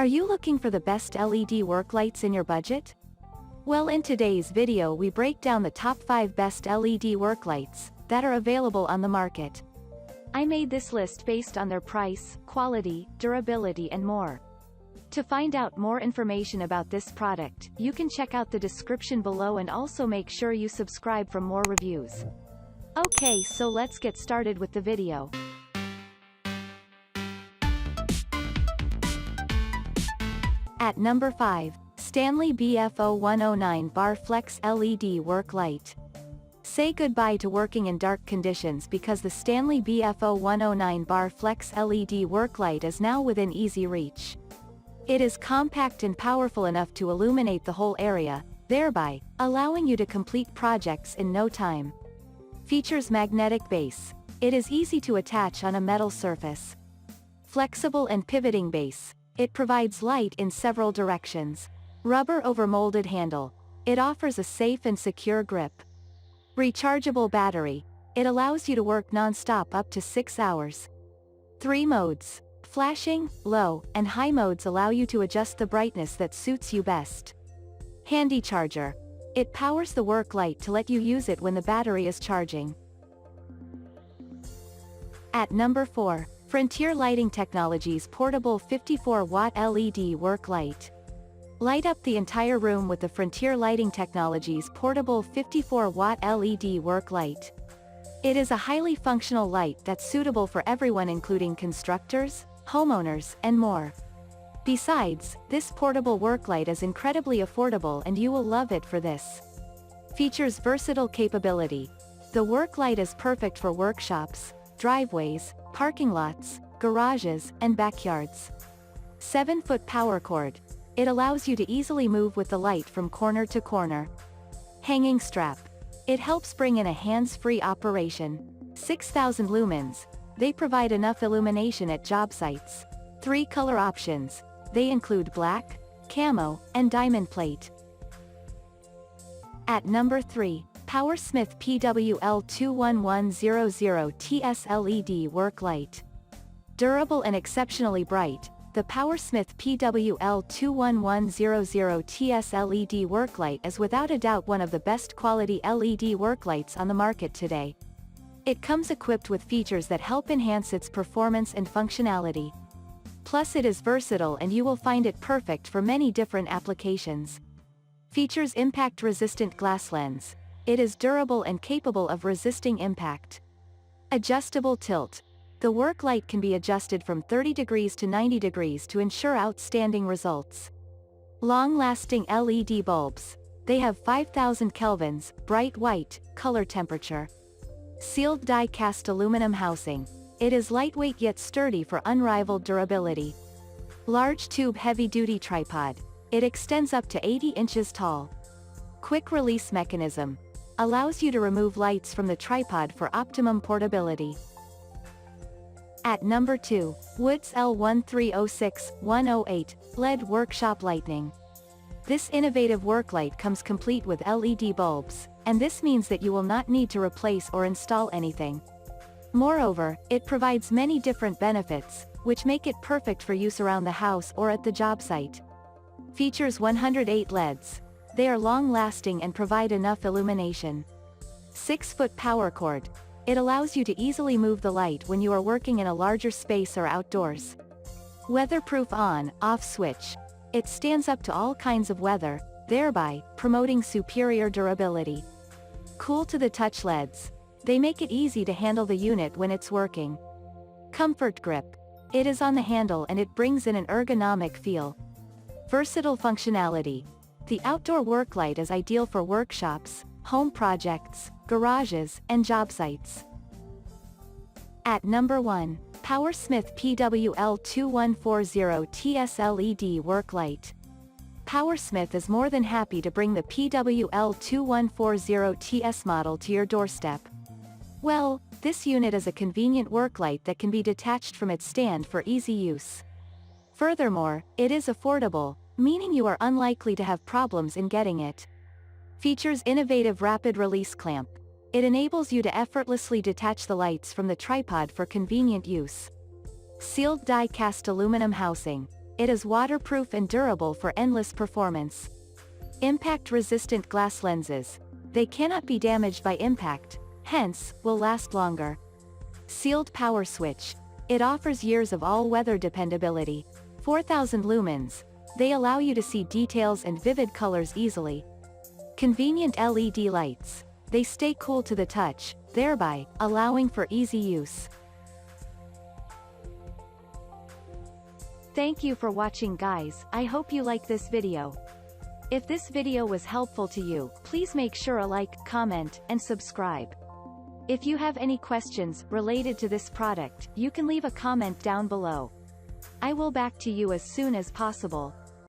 Are you looking for the best LED work lights in your budget? Well, in today's video we break down the top 5 best LED work lights that are available on the market. I made this list based on their price, quality, durability and more. To find out more information about this product, you can check out the description below and also make sure you subscribe for more reviews. Okay, so let's get started with the video. At number 5, Stanley BF0109 BarFlex LED Work Light. Say goodbye to working in dark conditions because the Stanley BF0109 BarFlex LED Work Light is now within easy reach. It is compact and powerful enough to illuminate the whole area, thereby allowing you to complete projects in no time. Features magnetic base. It is easy to attach on a metal surface. Flexible and pivoting base. It provides light in several directions. Rubber over molded handle. It offers a safe and secure grip. Rechargeable battery. It allows you to work non-stop up to 6 hours. 3 modes. Flashing, low, and high modes allow you to adjust the brightness that suits you best. Handy charger. It powers the work light to let you use it when the battery is charging. At number 4, Frontier Lighting Technologies Portable 54-Watt LED Work Light. Light up the entire room with the Frontier Lighting Technologies Portable 54-Watt LED Work Light. It is a highly functional light that's suitable for everyone including constructors, homeowners, and more. Besides, this portable work light is incredibly affordable and you will love it for this. Features versatile capability. The work light is perfect for workshops, driveways, parking lots, garages, and backyards. 7-foot power cord. It allows you to easily move with the light from corner to corner. Hanging strap. It helps bring in a hands-free operation. 6,000 lumens. They provide enough illumination at job sites. 3 color options. They include black, camo, and diamond plate. At number 3, PowerSmith PWL21100TS LED Work Light. Durable and exceptionally bright, the PowerSmith PWL21100TS LED Work Light is without a doubt one of the best quality LED work lights on the market today. It comes equipped with features that help enhance its performance and functionality. Plus it is versatile and you will find it perfect for many different applications. Features impact-resistant glass lens. It is durable and capable of resisting impact. Adjustable tilt. The work light can be adjusted from 30 degrees to 90 degrees to ensure outstanding results. Long-lasting LED bulbs. They have 5000 kelvins, bright white, color temperature. Sealed die-cast aluminum housing. It is lightweight yet sturdy for unrivaled durability. Large tube heavy-duty tripod. It extends up to 80 inches tall. Quick release mechanism. Allows you to remove lights from the tripod for optimum portability. At number 2, Woods L1306108 LED Workshop Lighting. This innovative work light comes complete with LED bulbs, and this means that you will not need to replace or install anything. Moreover, it provides many different benefits, which make it perfect for use around the house or at the job site. Features 108 LEDs. They are long-lasting and provide enough illumination. 6-foot power cord. It allows you to easily move the light when you are working in a larger space or outdoors. Weatherproof on/off switch. It stands up to all kinds of weather, thereby promoting superior durability. Cool to the touch LEDs. They make it easy to handle the unit when it's working. Comfort grip. It is on the handle and it brings in an ergonomic feel. Versatile functionality. The outdoor work light is ideal for workshops, home projects, garages, and job sites. At number 1, PowerSmith PWL2140TS LED Work Light. PowerSmith is more than happy to bring the PWL2140TS model to your doorstep. Well, this unit is a convenient work light that can be detached from its stand for easy use. Furthermore, it is affordable, meaning you are unlikely to have problems in getting it. Features innovative rapid release clamp. It enables you to effortlessly detach the lights from the tripod for convenient use. Sealed die-cast aluminum housing. It is waterproof and durable for endless performance. Impact-resistant glass lenses. They cannot be damaged by impact, hence, will last longer. Sealed power switch. It offers years of all-weather dependability. 4000 lumens. They allow you to see details and vivid colors easily. Convenient LED lights. They stay cool to the touch, thereby allowing for easy use. Thank you for watching, guys. I hope you like this video. If this video was helpful to you, please make sure to like, comment, and subscribe. If you have any questions related to this product, you can leave a comment down below. I will back to you as soon as possible.